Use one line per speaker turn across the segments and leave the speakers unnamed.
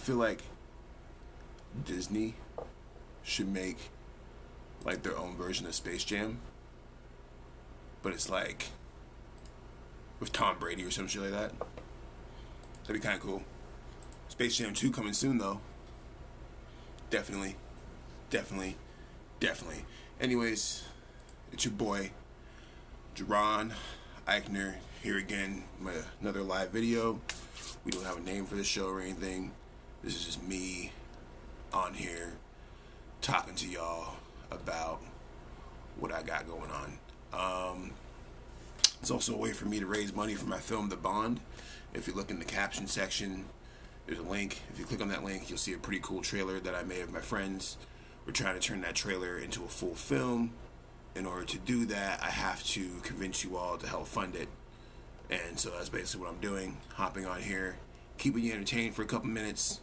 feel like Disney should make like their own version of Space Jam, but it's like with Tom Brady or some shit like that. That'd be kind of cool. Space Jam 2 coming soon though. Definitely, definitely, definitely. Anyways, it's your boy Jaron Ikner here again with another live video. We don't have a name for this show or anything. This is just me on here talking to y'all about what I got going on. It's also a way for me to raise money for my film The Bond. If you look in the caption section, there's a link. If you click on that link, you'll see a pretty cool trailer that I made with my friends. We're trying to turn that trailer into a full film. In order to do that, I have to convince you all to help fund it. And so that's basically what I'm doing. Hopping on here, keeping you entertained for a couple minutes.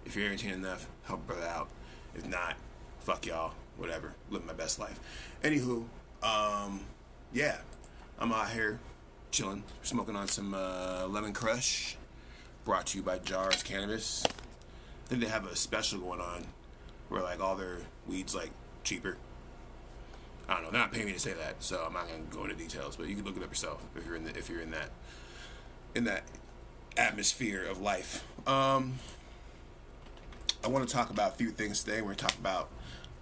If you're entertained enough, help a brother out. If not, fuck y'all. Whatever. Living my best life. Anywho, yeah. I'm out here chilling, smoking on some Lemon Crush. Brought to you by Jars Cannabis. I think they have a special going on where like all their weed's like cheaper. I don't know. They're not paying me to say that, so I'm not gonna go into details. But you can look it up yourself if you're in that atmosphere of life. I want to talk about a few things today. We're gonna talk about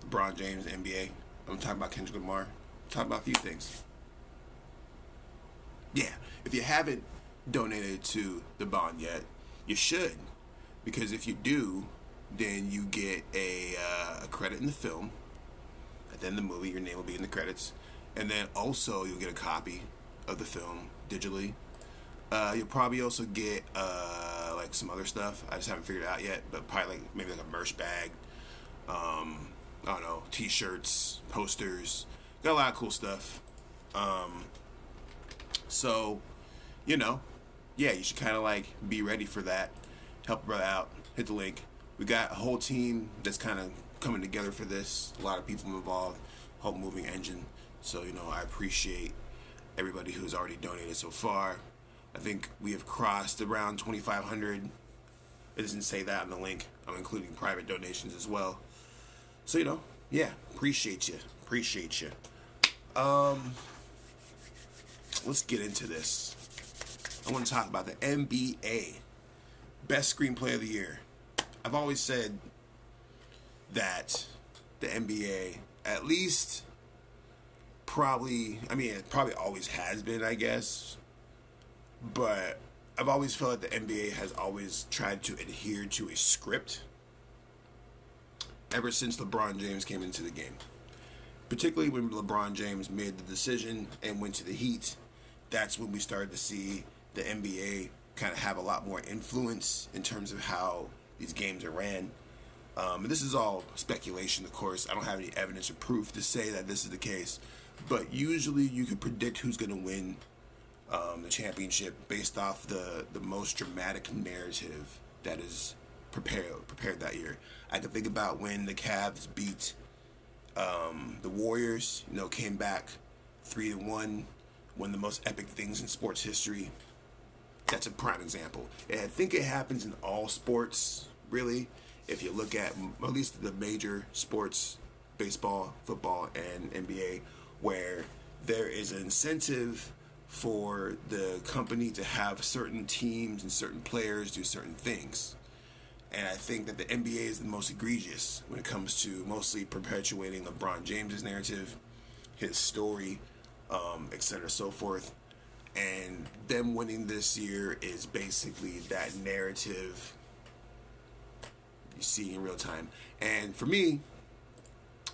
LeBron James, NBA. I'm gonna talk about Kendrick Lamar. Talk about a few things. Yeah, if you haven't donated to the bond yet, you should, because if you do, then you get a credit in the film. At the end of the movie, your name will be in the credits, and then also you'll get a copy of the film digitally. You'll probably also get like some other stuff. I just haven't figured it out yet, but probably like maybe like a merch bag. I don't know, T-shirts, posters. Got a lot of cool stuff. So, you know, yeah, you should kind of like be ready for that. Help a brother out. Hit the link. We got a whole team that's kind of coming together for this. A lot of people involved. Whole moving engine. So, you know, I appreciate everybody who's already donated so far. I think we have crossed around 2,500. It doesn't say that on the link. I'm including private donations as well. So, you know, yeah, appreciate you. Appreciate you. Let's get into this. I want to talk about the NBA. Best Screenplay of the Year. I've always said that the NBA, at least probably, I mean, it probably always has been, I guess, but I've always felt like the NBA has always tried to adhere to a script ever since LeBron James came into the game. Particularly when LeBron James made the decision and went to the Heat, that's when we started to see the NBA kind of have a lot more influence in terms of how these games are ran. And this is all speculation, of course. I don't have any evidence or proof to say that this is the case. But usually you can predict who's going to win the championship based off the most dramatic narrative that is prepared that year. I can think about when the Cavs beat the Warriors, you know, came back 3-1, one of the most epic things in sports history. That's a prime example. And I think it happens in all sports, really. If you look at least the major sports, baseball, football, and NBA, where there is an incentive for the company to have certain teams and certain players do certain things. And I think that the NBA is the most egregious when it comes to mostly perpetuating LeBron James's narrative, his story, etc., so forth. And them winning this year is basically that narrative you see in real time. And for me,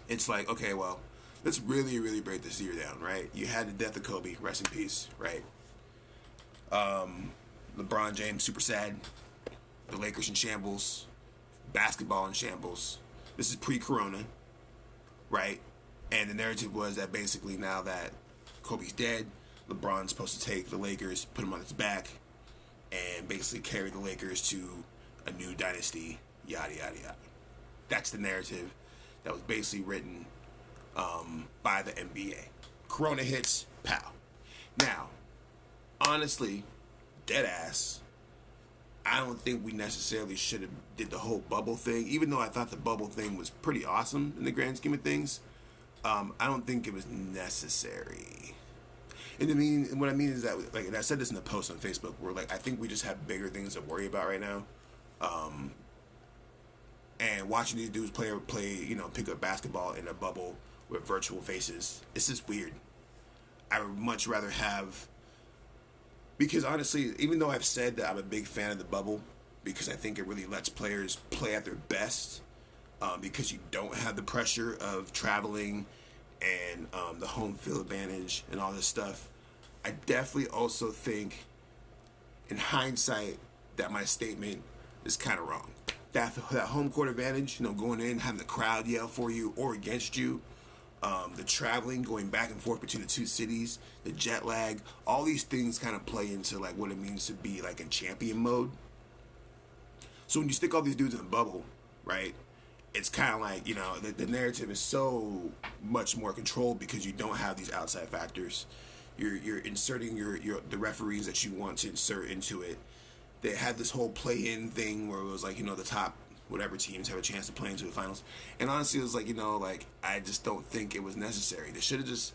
it's like, okay, well, let's really, really break this year down, right? You had the death of Kobe, rest in peace, right? LeBron James, super sad. The Lakers in shambles. Basketball in shambles. This is pre-corona, right? And the narrative was that basically now that Kobe's dead, LeBron's supposed to take the Lakers, put them on his back, and basically carry the Lakers to a new dynasty, yada, yada, yada. That's the narrative that was basically written by the NBA. Corona hits, pow. Now, honestly, dead ass, I don't think we necessarily should have did the whole bubble thing, even though I thought the bubble thing was pretty awesome in the grand scheme of things. I don't think it was necessary. And what I mean is that, like, and I said this in the post on Facebook, where like I think we just have bigger things to worry about right now. And watching these dudes play, pick up basketball in a bubble with virtual faces, it's just weird. I would much rather have, because honestly, even though I've said that I'm a big fan of the bubble, because I think it really lets players play at their best, because you don't have the pressure of traveling and the home field advantage and all this stuff. I definitely also think, in hindsight, that my statement is kind of wrong. That home court advantage, going in, having the crowd yell for you or against you, the traveling, going back and forth between the two cities, the jet lag, all these things kind of play into like what it means to be like in champion mode. So when you stick all these dudes in a bubble, right, it's kind of like, the narrative is so much more controlled because you don't have these outside factors. You're inserting the referees that you want to insert into it. They had this whole play-in thing where it was like, the top whatever teams have a chance to play into the finals. And honestly, it was like, I just don't think it was necessary. They should have just,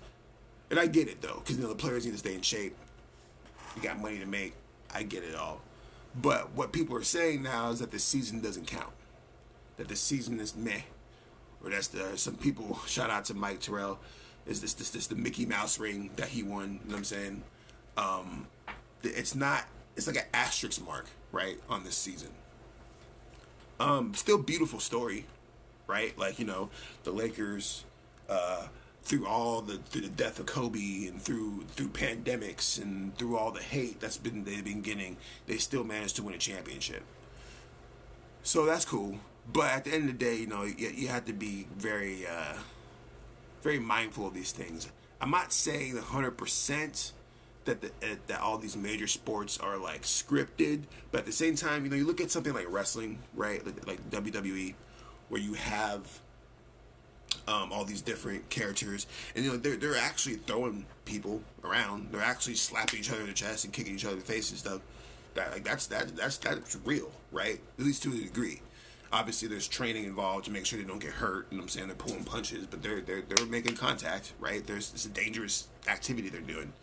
and I get it though, because the players need to stay in shape. You got money to make. I get it all. But what people are saying now is that the season doesn't count. That the season is meh. Or that's some people, shout out to Mike Terrell, is this the Mickey Mouse ring that he won, you know what I'm saying? It's like an asterisk mark, right, on this season. Still beautiful story, right? Like, the Lakers, through the death of Kobe and through pandemics and through all the hate they've been getting, they still managed to win a championship. So that's cool. But at the end of the day, you have to be very, very mindful of these things. I'm not saying 100% that all these major sports are like scripted, but at the same time, you look at something like wrestling, right? Like WWE, where you have all these different characters, and they're actually throwing people around. They're actually slapping each other in the chest and kicking each other in the face and stuff. That's real, right? At least to a degree. Obviously, there's training involved to make sure they don't get hurt. And I'm saying they're pulling punches, but they're making contact, right? It's a dangerous activity they're doing.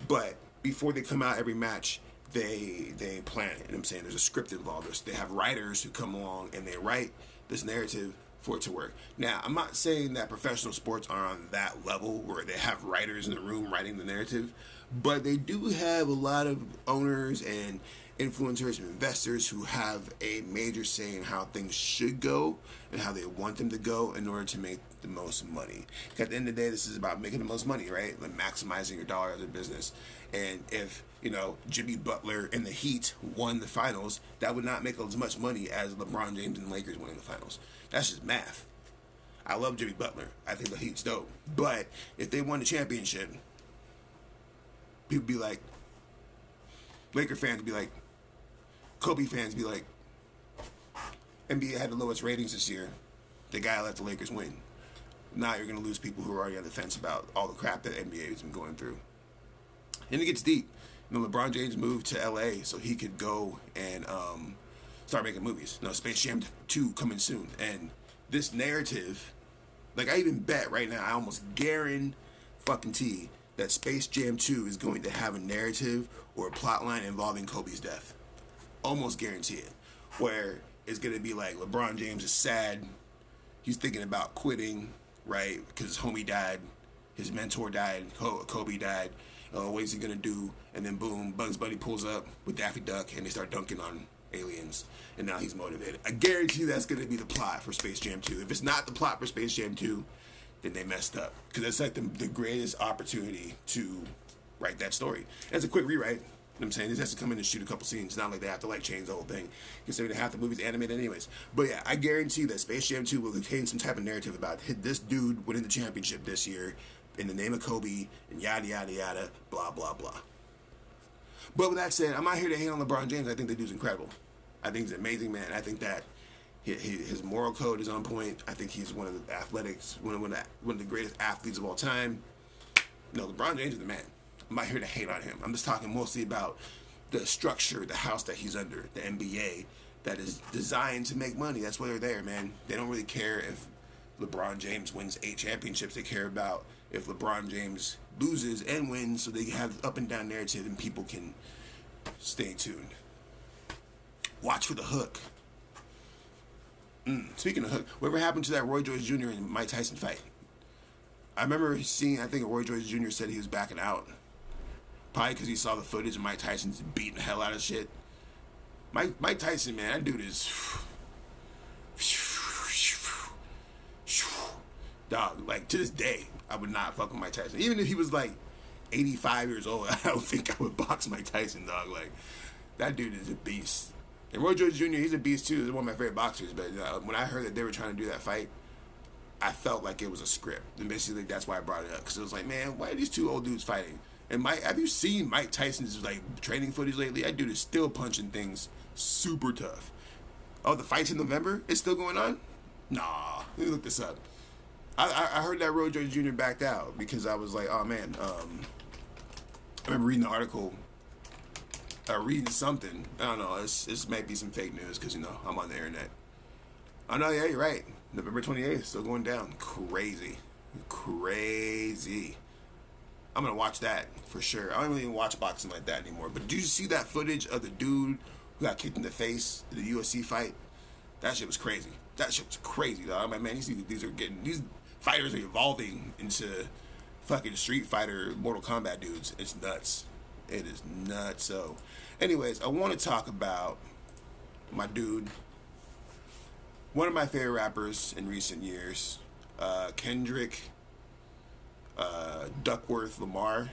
But before they come out every match, they plan it. And I'm saying there's a script involved. They have writers who come along and they write this narrative for it to work. Now, I'm not saying that professional sports are on that level where they have writers in the room writing the narrative, but they do have a lot of owners and influencers and investors who have a major say in how things should go and how they want them to go in order to make the most money. At the end of the day, this is about making the most money, right? Like maximizing your dollar as a business. And if, Jimmy Butler and the Heat won the finals, that would not make as much money as LeBron James and the Lakers winning the finals. That's just math. I love Jimmy Butler. I think the Heat's dope. But if they won the championship, people be like, Laker fans would be like, Kobe fans be like, NBA had the lowest ratings this year. The guy let the Lakers win. Now you're going to lose people who are already on the fence about all the crap that NBA has been going through. And it gets deep. LeBron James moved to LA so he could go and start making movies. Space Jam 2 coming soon. And this narrative, like I even bet right now, I almost guarantee that Space Jam 2 is going to have a narrative or a plot line involving Kobe's death. Almost guarantee it. Where it's going to be like LeBron James is sad. He's thinking about quitting, right? Because his homie died. His mentor died. Kobe died. What is he going to do? And then boom, Bugs Bunny pulls up with Daffy Duck and they start dunking on aliens. And now he's motivated. I guarantee that's going to be the plot for Space Jam 2. If it's not the plot for Space Jam 2, then they messed up. Because it's like the greatest opportunity to write that story. As a quick rewrite, you know what I'm saying? This has to come in and shoot a couple scenes. It's not like they have to like change the whole thing. Considering half the movie's animated anyways. But yeah, I guarantee that Space Jam 2 will contain some type of narrative about this dude winning the championship this year in the name of Kobe and yada yada yada, blah blah blah. But with that said, I'm not here to hate on LeBron James. I think the dude's incredible. I think he's an amazing man. I think that his moral code is on point. I think he's one of the athletics, one of the greatest athletes of all time. LeBron James is the man. I'm not here to hate on him. I'm just talking mostly about the structure, the house that he's under, the NBA, that is designed to make money. That's why they're there, man. They don't really care if LeBron James wins 8 championships. They care about if LeBron James loses and wins, so they have up and down narrative and people can stay tuned. Watch for the hook. Speaking of hook, whatever happened to that Roy Joyce Jr. and Mike Tyson fight? I remember seeing, I think Roy Joyce Jr. said he was backing out. Probably because he saw the footage of Mike Tyson's beating the hell out of shit. Mike Tyson, man, that dude is... Dog, like, to this day, I would not fuck with Mike Tyson. Even if he was, like, 85 years old, I don't think I would box Mike Tyson, dog. Like, that dude is a beast. And Roy Joyce Jr., he's a beast, too. He's one of my favorite boxers. But when I heard that they were trying to do that fight, I felt like it was a script. And basically, that's why I brought it up. Because it was like, man, why are these two old dudes fighting? And have you seen Mike Tyson's, like, training footage lately? That dude is still punching things super tough. Oh, the fight's in November? It's still going on? Nah. Let me look this up. I heard that Roy Joyce Jr. backed out because I was like, oh, man. I remember reading the article, reading something. I don't know. This might be some fake news because, you know, I'm on the internet. Oh, no, yeah, you're right. November 28th, still going down. Crazy. Crazy. I'm going to watch that for sure. I don't even watch boxing like that anymore. But did you see that footage of the dude who got kicked in the face in the UFC fight? That shit was crazy. That shit was crazy, though. I'm like, man, these fighters are evolving into fucking Street Fighter, Mortal Kombat dudes. It's nuts. It is nuts. So, anyways, I want to talk about my dude, one of my favorite rappers in recent years, Kendrick Duckworth Lamar.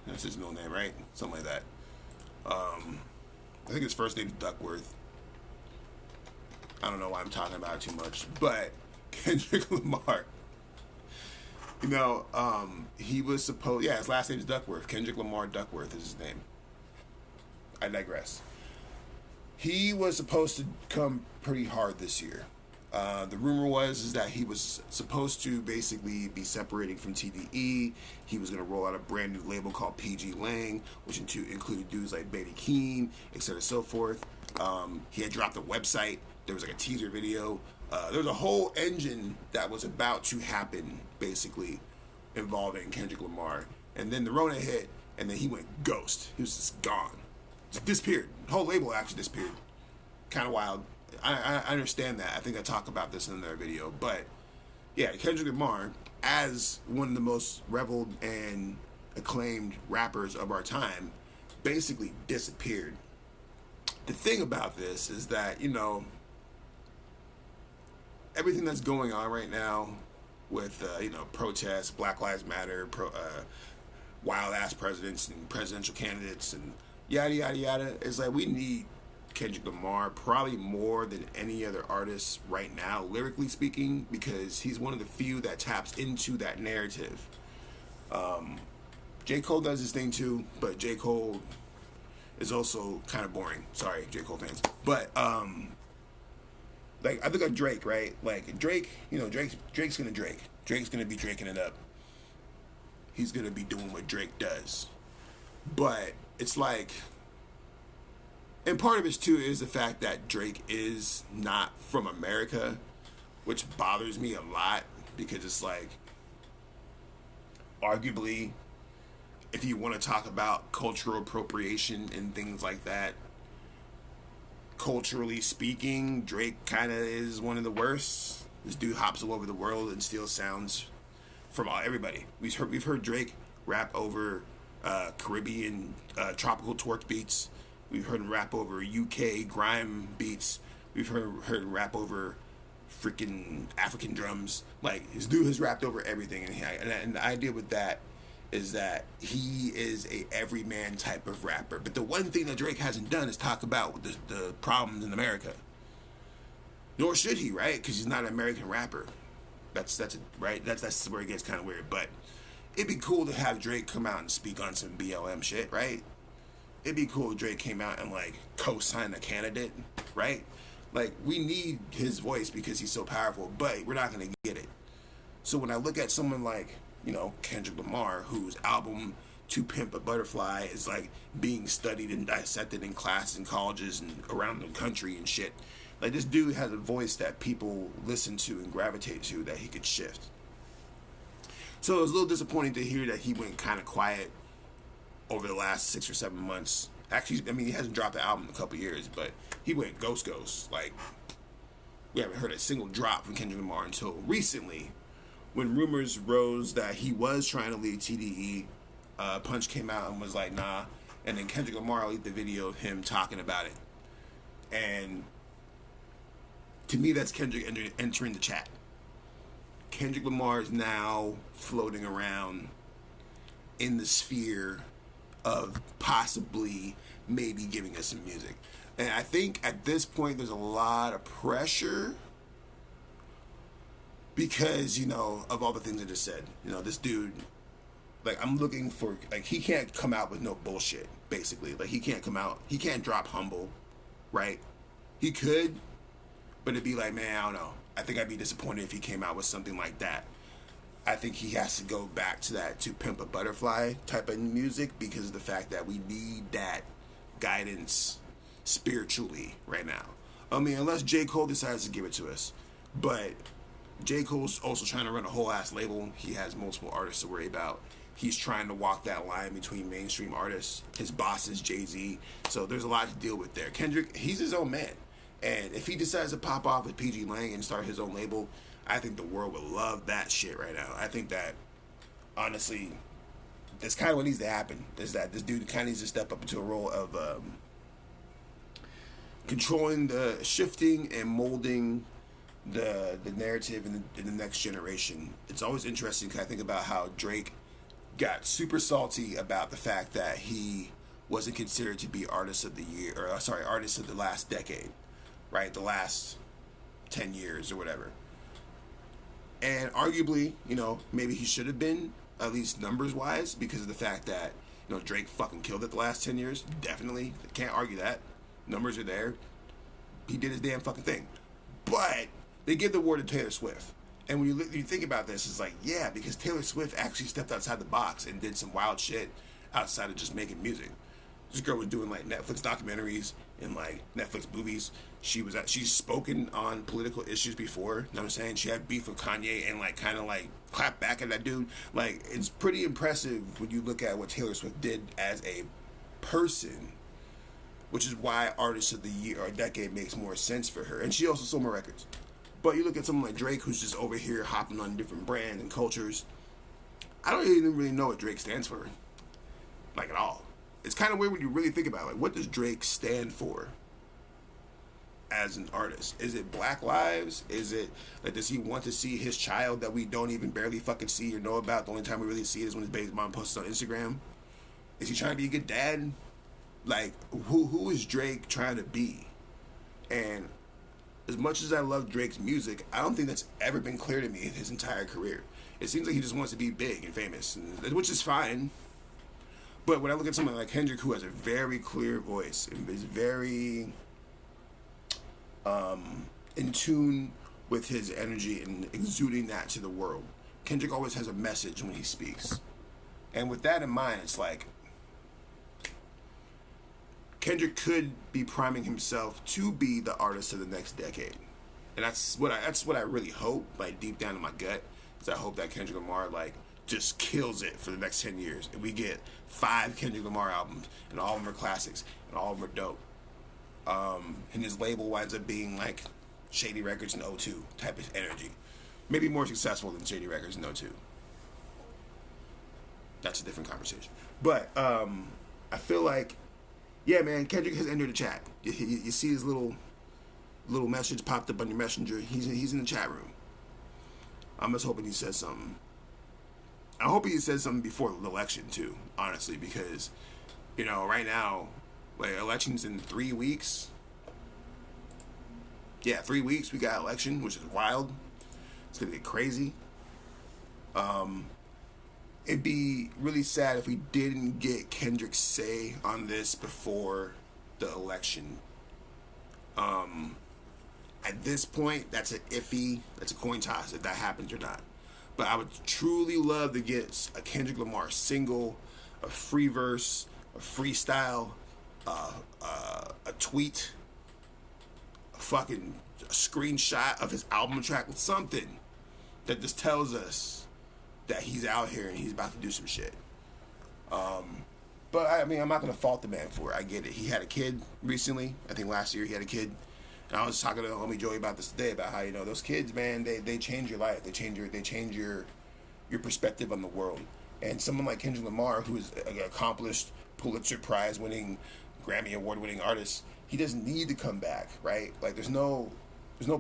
That's his middle name, right? Something like that. I think his first name is Duckworth. I don't know why I'm talking about it too much, but Kendrick Lamar. You know, he was supposed... Yeah, his last name is Duckworth. Kendrick Lamar Duckworth is his name. I digress. He was supposed to come pretty hard this year. The rumor was that he was supposed to basically be separating from TDE. He was going to roll out a brand new label called PG Lang, which included dudes like Baby Keem, etc. and so forth. He had dropped a website. There was like a teaser video. There was a whole engine that was about to happen, basically, involving Kendrick Lamar. And then the Rona hit, and then he went ghost. He was just gone. Just disappeared. The whole label actually disappeared. Kind of wild. I understand that. I think I talked about this in another video. But, yeah, Kendrick Lamar, as one of the most reveled and acclaimed rappers of our time, basically disappeared. The thing about this is that, you know, everything that's going on right now with, you know, protests, Black Lives Matter, wild-ass presidents and presidential candidates and yada, yada, yada, is like we need Kendrick Lamar probably more than any other artist right now, lyrically speaking, because he's one of the few that taps into that narrative. J. Cole does his thing too, but J. Cole is also kind of boring. Sorry, J. Cole fans. But, like, I think of Drake, right? Like, Drake, you know, Drake's gonna Drake. Drake's gonna be draking it up. He's gonna be doing what Drake does. But it's like... And part of it, too, is the fact that Drake is not from America, which bothers me a lot, because it's like, arguably, if you want to talk about cultural appropriation and things like that, culturally speaking, Drake kind of is one of the worst. This dude hops all over the world and steals sounds from everybody. We've heard Drake rap over Caribbean tropical twerk beats. We've heard him rap over UK grime beats. We've heard him rap over freaking African drums. Like, this dude has rapped over everything. And the idea with that is that he is a everyman type of rapper. But the one thing that Drake hasn't done is talk about the problems in America. Nor should he, right? Because he's not an American rapper. That's right? That's where it gets kind of weird. But it'd be cool to have Drake come out and speak on some BLM shit, right? It'd be cool if Drake came out and, like, co-sign a candidate, right? Like, we need his voice because he's so powerful, but we're not going to get it. So when I look at someone like, you know, Kendrick Lamar, whose album To Pimp a Butterfly is like being studied and dissected in classes and colleges and around the country and shit. Like, this dude has a voice that people listen to and gravitate to that he could shift. So it was a little disappointing to hear that he went kind of quiet over the last 6 or 7 months. Actually, I mean, he hasn't dropped an album in a couple years, but he went ghost. Like, we haven't heard a single drop from Kendrick Lamar until recently, when rumors rose that he was trying to leave TDE. Punch came out and was like, nah. And then Kendrick Lamar leaked the video of him talking about it. And to me, that's Kendrick entering the chat. Kendrick Lamar is now floating around in the sphere of possibly maybe giving us some music. And I think at this point there's a lot of pressure because, you know, of all the things I just said. You know, this dude, like, I'm looking for, like, he can't come out with no bullshit, basically. Like, he can't come out, he can't drop Humble, right? He could, but it'd be like, man, I don't know. I think I'd be disappointed if he came out with something like that. I think he has to go back to that To Pimp a Butterfly type of music because of the fact that we need that guidance spiritually right now. I mean, unless J. Cole decides to give it to us. But J. Cole's also trying to run a whole ass label. He has multiple artists to worry about. He's trying to walk that line between mainstream artists. His boss is Jay-Z. So there's a lot to deal with there. Kendrick, he's his own man. And if he decides to pop off with PG Lang and start his own label, I think the world would love that shit right now. I think that, honestly, that's kind of what needs to happen. Is that this dude kind of needs to step up into a role of controlling the shifting and molding the narrative in the next generation. It's always interesting because I think about how Drake got super salty about the fact that he wasn't considered to be artist of the year, or artist of the last decade, right? The last 10 years or whatever. And arguably, you know, maybe he should have been, at least numbers wise, because of the fact that, you know, Drake fucking killed it the last 10 years. Definitely. Can't argue that. Numbers are there. He did his damn fucking thing. But they give the award to Taylor Swift. And when you think about this, it's like, yeah, because Taylor Swift actually stepped outside the box and did some wild shit outside of just making music. This girl was doing like Netflix documentaries and like Netflix movies. She's spoken on political issues before. You know what I'm saying? She had beef with Kanye and like kind of like clapped back at that dude. Like, it's pretty impressive when you look at what Taylor Swift did as a person, which is why Artist of the Year or Decade makes more sense for her. And she also sold more records. But you look at someone like Drake, who's just over here hopping on different brands and cultures. I don't even really know what Drake stands for, like, at all. It's kind of weird when you really think about it. Like, what does Drake stand for as an artist? Is it Black Lives? Is it, like, does he want to see his child that we don't even barely fucking see or know about? The only time we really see it is when his baby mom posts on Instagram. Is he trying to be a good dad? Like, who is Drake trying to be? And as much as I love Drake's music, I don't think that's ever been clear to me in his entire career. It seems like he just wants to be big and famous, which is fine. But when I look at someone like Kendrick, who has a very clear voice and is very in tune with his energy and exuding that to the world, Kendrick always has a message when he speaks. And with that in mind, it's like Kendrick could be priming himself to be the artist of the next decade. And that's what I really hope, like, deep down in my gut, is I hope that Kendrick Lamar, like, just kills it for the next 10 years. And we get 5 Kendrick Lamar albums, and all of them are classics, and all of them are dope. And his label winds up being, like, Shady Records and O2 type of energy. Maybe more successful than Shady Records and O2. That's a different conversation. But I feel like, yeah, man, Kendrick has entered the chat. You see his little message popped up on your messenger. He's in the chat room. I'm just hoping he says something. I hope he says something before the election too, honestly, because, you know, right now, like, election's in 3 weeks. Yeah, 3 weeks we got election, which is wild. It's gonna get crazy. It'd be really sad if we didn't get Kendrick's say on this before the election. At this point, that's a coin toss if that happens or not. But I would truly love to get a Kendrick Lamar single. a free verse, a freestyle, a tweet, a fucking screenshot of his album track with something that just tells us that he's out here and he's about to do some shit. But I mean, I'm not gonna fault the man for it. I get it. He had a kid recently. I think last year he had a kid. And I was talking to homie Joey about this today, about how, you know, those kids, man, they change your life. They change your perspective on the world. And someone like Kendrick Lamar, who is an accomplished Pulitzer Prize winning, Grammy Award winning artist, he doesn't need to come back, right? Like there's no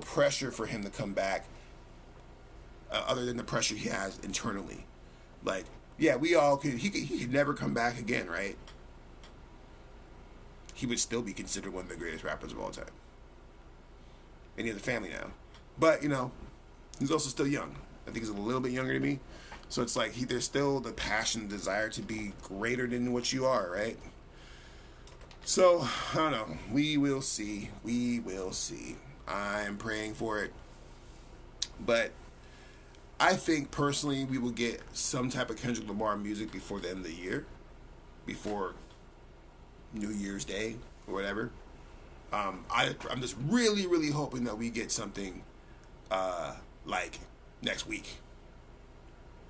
pressure for him to come back, other than the pressure he has internally. Like, yeah, we all could. He could never come back again, right? He would still be considered one of the greatest rappers of all time. And he has a family now, but you know, he's also still young. I think he's a little bit younger than me, so it's like there's still the passion, the desire to be greater than what you are, right? So I don't know. We will see. We will see. I'm praying for it, but I think personally we will get some type of Kendrick Lamar music before the end of the year, before New Year's Day or whatever. I'm just really, really hoping that we get something like next week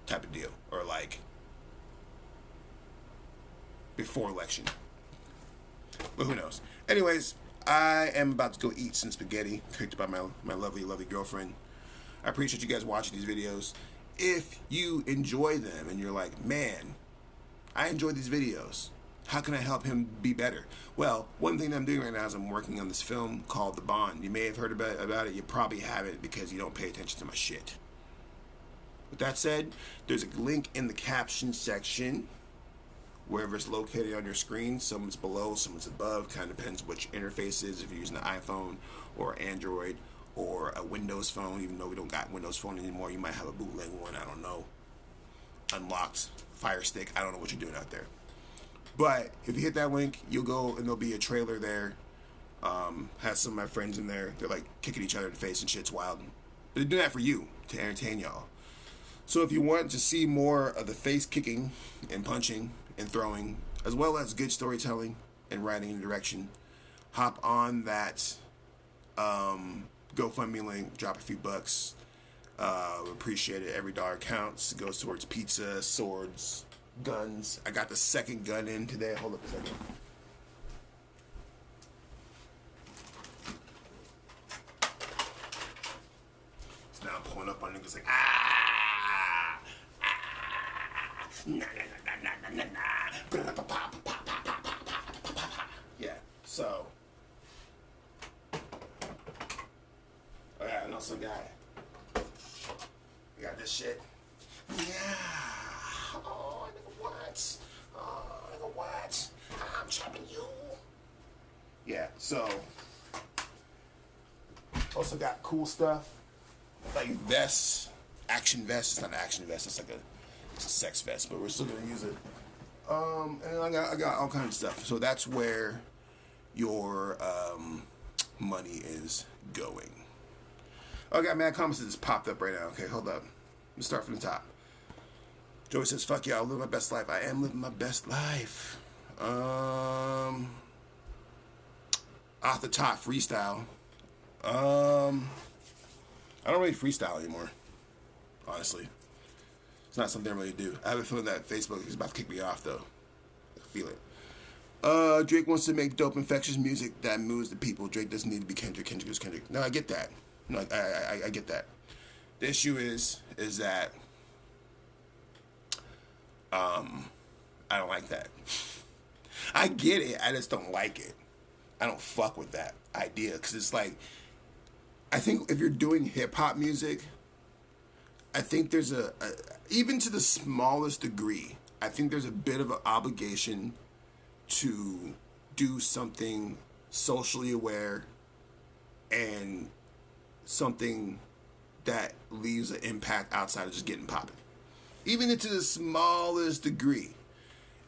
type of deal, or like before election. But who knows? Anyways, I am about to go eat some spaghetti cooked by my lovely, lovely girlfriend. I appreciate you guys watching these videos. If you enjoy them and you're like, man, I enjoy these videos, how can I help him be better? Well, one thing that I'm doing right now is I'm working on this film called The Bond. You may have heard about it. You probably haven't because you don't pay attention to my shit. With that said, there's a link in the caption section, wherever it's located on your screen. Someone's below, someone's above. Kind of depends which interface is. If you're using an iPhone or Android or a Windows phone, even though we don't got Windows phone anymore, you might have a bootleg one. I don't know. Unlocked Fire Stick. I don't know what you're doing out there. But if you hit that link, you'll go and there'll be a trailer there. Has some of my friends in there. They're like kicking each other in the face and shit's wild. But they're doing that for you, to entertain y'all. So if you want to see more of the face kicking and punching and throwing, as well as good storytelling and writing and direction, hop on that GoFundMe link, drop a few bucks. We appreciate it. Every dollar counts. It goes towards pizza, swords, guns. I got the second gun in today. Hold up a second. So now I'm pulling up on niggas like, yeah, so I also got this shit. Yeah. Oh, nigga, what? Oh, nigga, what? I'm trapping you. Yeah, so also got cool stuff like vests, action vests. It's not an action vest. It's like it's a sex vest, but we're still gonna use it. And then I got all kinds of stuff. So that's where your money is going. I got mad comments that just popped up right now. Okay, hold up. Let's start from the top. Joey says, fuck yeah, I'll live my best life. I am living my best life. Off the top, freestyle. I don't really freestyle anymore, honestly. It's not something I really do. I have a feeling that Facebook is about to kick me off, though. I feel it. Drake wants to make dope, infectious music that moves the people. Drake doesn't need to be Kendrick. Kendrick is Kendrick. No, I get that. No, I get that. The issue is that I don't like that. I get it. I just don't like it. I don't fuck with that idea, because it's like, I think if you're doing hip hop music, I think there's even to the smallest degree, I think there's a bit of an obligation to do something socially aware and something that leaves an impact outside of just getting popping. Even to the smallest degree.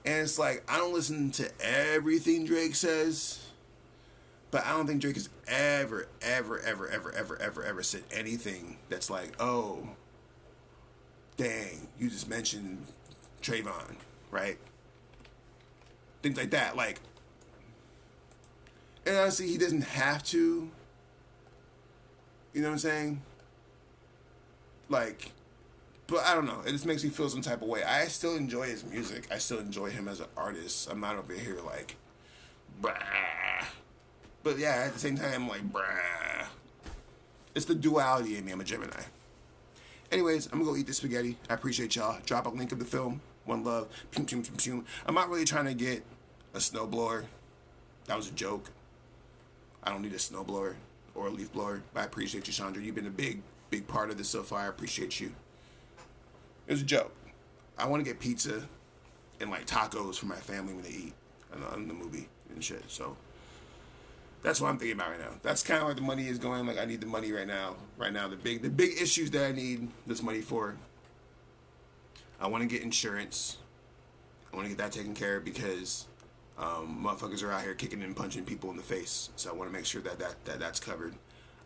And it's like, I don't listen to everything Drake says, but I don't think Drake has ever said anything that's like, oh, dang, you just mentioned Trayvon, right? things like that. Like, and honestly, he doesn't have to. You know what I'm saying? Like, but I don't know. It just makes me feel some type of way. I still enjoy his music. I still enjoy him as an artist. I'm not over here like, brah. But yeah, at the same time, I'm like, brah. It's the duality in me. I'm a Gemini. Anyways, I'm gonna go eat this spaghetti. I appreciate y'all. Drop a link of the film. One love. Pew, pew, pew, pew. I'm not really trying to get a snowblower. That was a joke. I don't need a snowblower or a leaf blower. But I appreciate you, Chandra. You've been a big part of this so far. I appreciate you. It was a joke. I want to get pizza and like tacos for my family when they eat in the movie and shit. So that's what I'm thinking about right now. That's kind of like the money is going. Like I need the money right now. Right now, the big issues that I need this money for. I want to get insurance. I want to get that taken care of because motherfuckers are out here kicking and punching people in the face. So I want to make sure that's covered.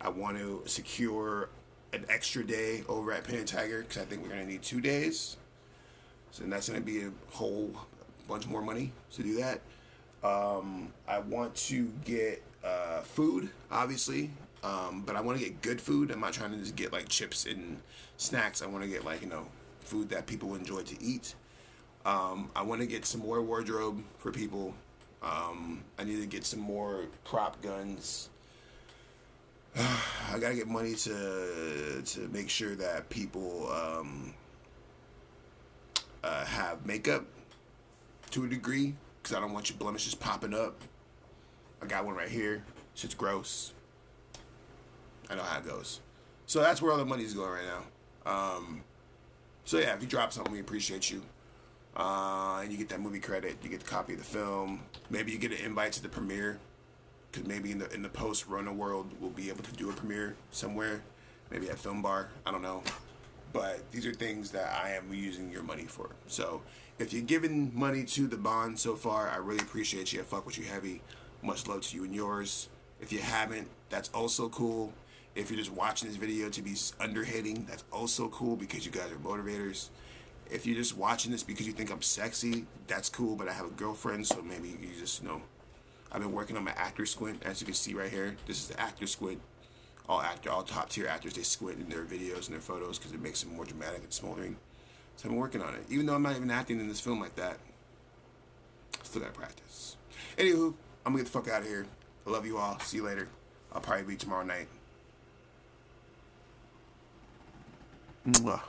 I want to secure an extra day over at Penn and Tiger because I think we're going to need 2 days. So that's going to be a whole bunch more money to do that. I want to get food, obviously, but I want to get good food. I'm not trying to just get like chips and snacks. I want to get like, you know, food that people enjoy to eat. I want to get some more wardrobe for people. I need to get some more prop guns. I gotta get money to make sure that people have makeup to a degree, because I don't want your blemishes popping up. I got one right here. Shit's gross. I know how it goes. So that's where all the money's going right now. So yeah, if you drop something, we appreciate you. And you get that movie credit. You get the copy of the film. Maybe you get an invite to the premiere. Because maybe in the post-Rona world, we'll be able to do a premiere somewhere. Maybe at Film Bar. I don't know. But these are things that I am using your money for. So if you're giving money to the bond so far, I really appreciate you. I fuck with you heavy. Much love to you and yours. If you haven't, that's also cool. If you're just watching this video to be underhitting, that's also cool because you guys are motivators. If you're just watching this because you think I'm sexy, that's cool, but I have a girlfriend, so maybe you just, you know. I've been working on my actor squint, as you can see right here. This is the actor squint. All top tier actors, they squint in their videos and their photos because it makes them more dramatic and smoldering. So I've been working on it. Even though I'm not even acting in this film like that, still gotta practice. Anywho, I'm gonna get the fuck out of here. I love you all. See you later. I'll probably be tomorrow night. Mwah.